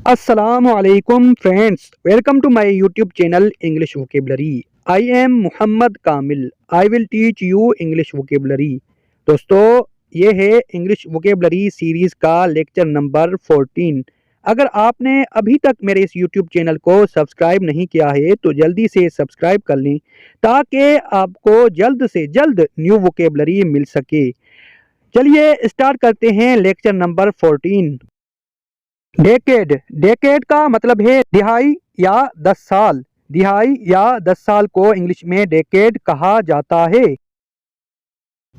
Assalamualaikum friends, welcome to my YouTube channel English Vocabulary. I am Muhammad Kamil. I will teach you English Vocabulary. दोस्तों, ये है English vocabulary series का lecture number 14। अगर आपने अभी तक मेरे इस YouTube चैनल को सब्सक्राइब नहीं किया है तो जल्दी से सब्सक्राइब कर लें ताकि आपको जल्द से जल्द न्यू वोकेबलरी मिल सके। चलिए स्टार्ट करते हैं लेक्चर नंबर 14। डेकेड, डेकेड का मतलब है दिहाई या 10 साल। दिहाई या 10 साल को इंग्लिश में डेकेड कहा जाता है।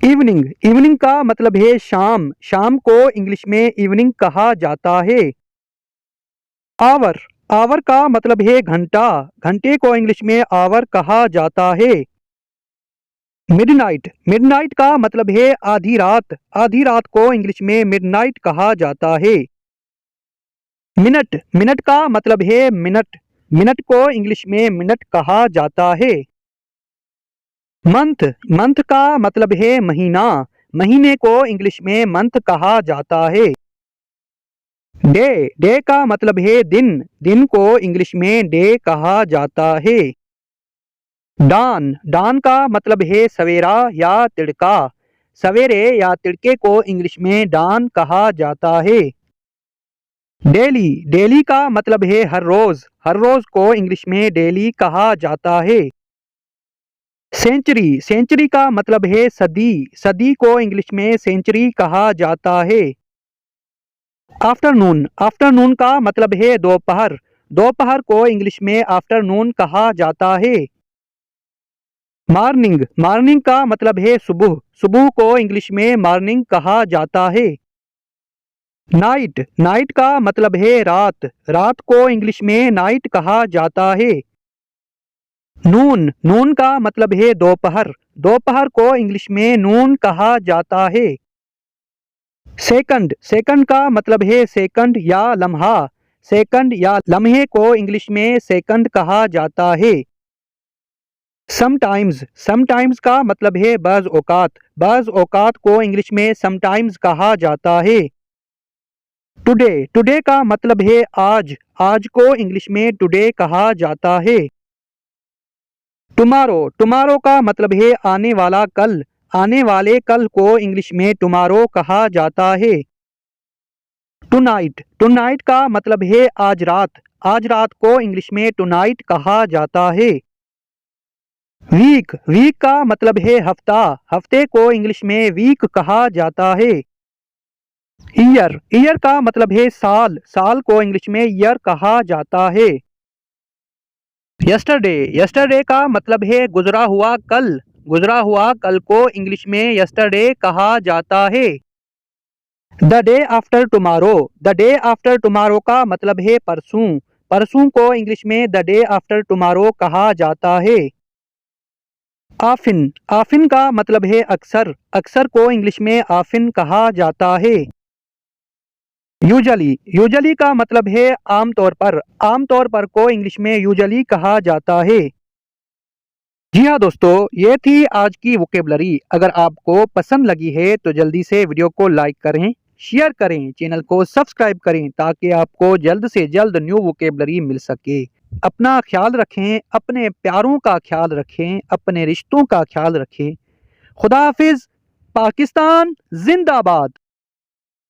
इवनिंग, इवनिंग का मतलब है शाम। शाम को इंग्लिश में इवनिंग कहा जाता है। आवर, आवर का मतलब है घंटा। घंटे को इंग्लिश में आवर कहा जाता है। मिडनाइट, मिडनाइट का मतलब है आधी रात। आधी रात को इंग्लिश में मिडनाइट कहा जाता है। मिनट, मिनट का मतलब है मिनट। मिनट को इंग्लिश में मिनट कहा जाता है। मंथ, मंथ का मतलब है महीना। महीने को इंग्लिश में मंथ कहा जाता है। डे, डे का मतलब है दिन। दिन को इंग्लिश में डे कहा जाता है। डान, डान का मतलब है सवेरा या तिड़का। सवेरे या तिड़के को इंग्लिश में डान कहा जाता है। डेली, डेली का मतलब है हर रोज। हर रोज को इंग्लिश में डेली कहा जाता है। सेंचुरी, सेंचुरी का मतलब है सदी। सदी को इंग्लिश में सेंचुरी कहा जाता है। आफ्टरनून, आफ्टरनून का मतलब है दोपहर। दोपहर को इंग्लिश में आफ्टरनून कहा जाता है। मॉर्निंग, मॉर्निंग का मतलब है सुबह। सुबह को इंग्लिश में मॉर्निंग कहा जाता है। नाइट, नाइट का मतलब है रात। रात को इंग्लिश में नाइट कहा जाता है। नून, नून का मतलब है दोपहर। दोपहर को इंग्लिश में नून कहा जाता है। सेकंड, सेकंड का मतलब है सेकंड या लम्हा। सेकंड या लम्हे को इंग्लिश में सेकंड कहा जाता है। समटाइम्स, समटाइम्स का मतलब है बाज़ औकात। बाज़ औकात को इंग्लिश में समटाइम्स कहा जाता है। टुडे, टुडे का मतलब है आज। आज को इंग्लिश में टुडे कहा जाता है। टुमारो, टुमारो का मतलब है आने वाला कल। आने वाले कल को इंग्लिश में टुमारो कहा जाता है। टुनाइट, टुनाइट का मतलब है आज रात। आज रात को इंग्लिश में टुनाइट कहा जाता है। वीक, वीक का मतलब है हफ्ता। हफ्ते को इंग्लिश में वीक कहा जाता है। ईयर, ईयर का मतलब है साल। साल को इंग्लिश में ईयर कहा जाता है। यस्टरडे, यस्टरडे का मतलब है गुजरा हुआ कल। गुजरा हुआ कल को इंग्लिश में यस्टरडे कहा जाता है। The day after tomorrow, the day after tomorrow का मतलब है परसों। परसों को इंग्लिश में द डे आफ्टर टुमारो कहा जाता है। आफिन, आफिन का मतलब है अक्सर। अक्सर को इंग्लिश में आफिन कहा जाता है। यूजली, यूजली का मतलब है आमतौर पर। आमतौर पर को इंग्लिश में यूजली कहा जाता है। जी हाँ दोस्तों, ये थी आज की वोकेबलरी। अगर आपको पसंद लगी है तो जल्दी से वीडियो को लाइक करें, शेयर करें, चैनल को सब्सक्राइब करें ताकि आपको जल्द से जल्द न्यू वोकेबलरी मिल सके। अपना ख्याल रखें, अपने प्यारों का ख्याल रखें, अपने रिश्तों का ख्याल रखें। खुदा हाफिज। पाकिस्तान जिंदाबाद।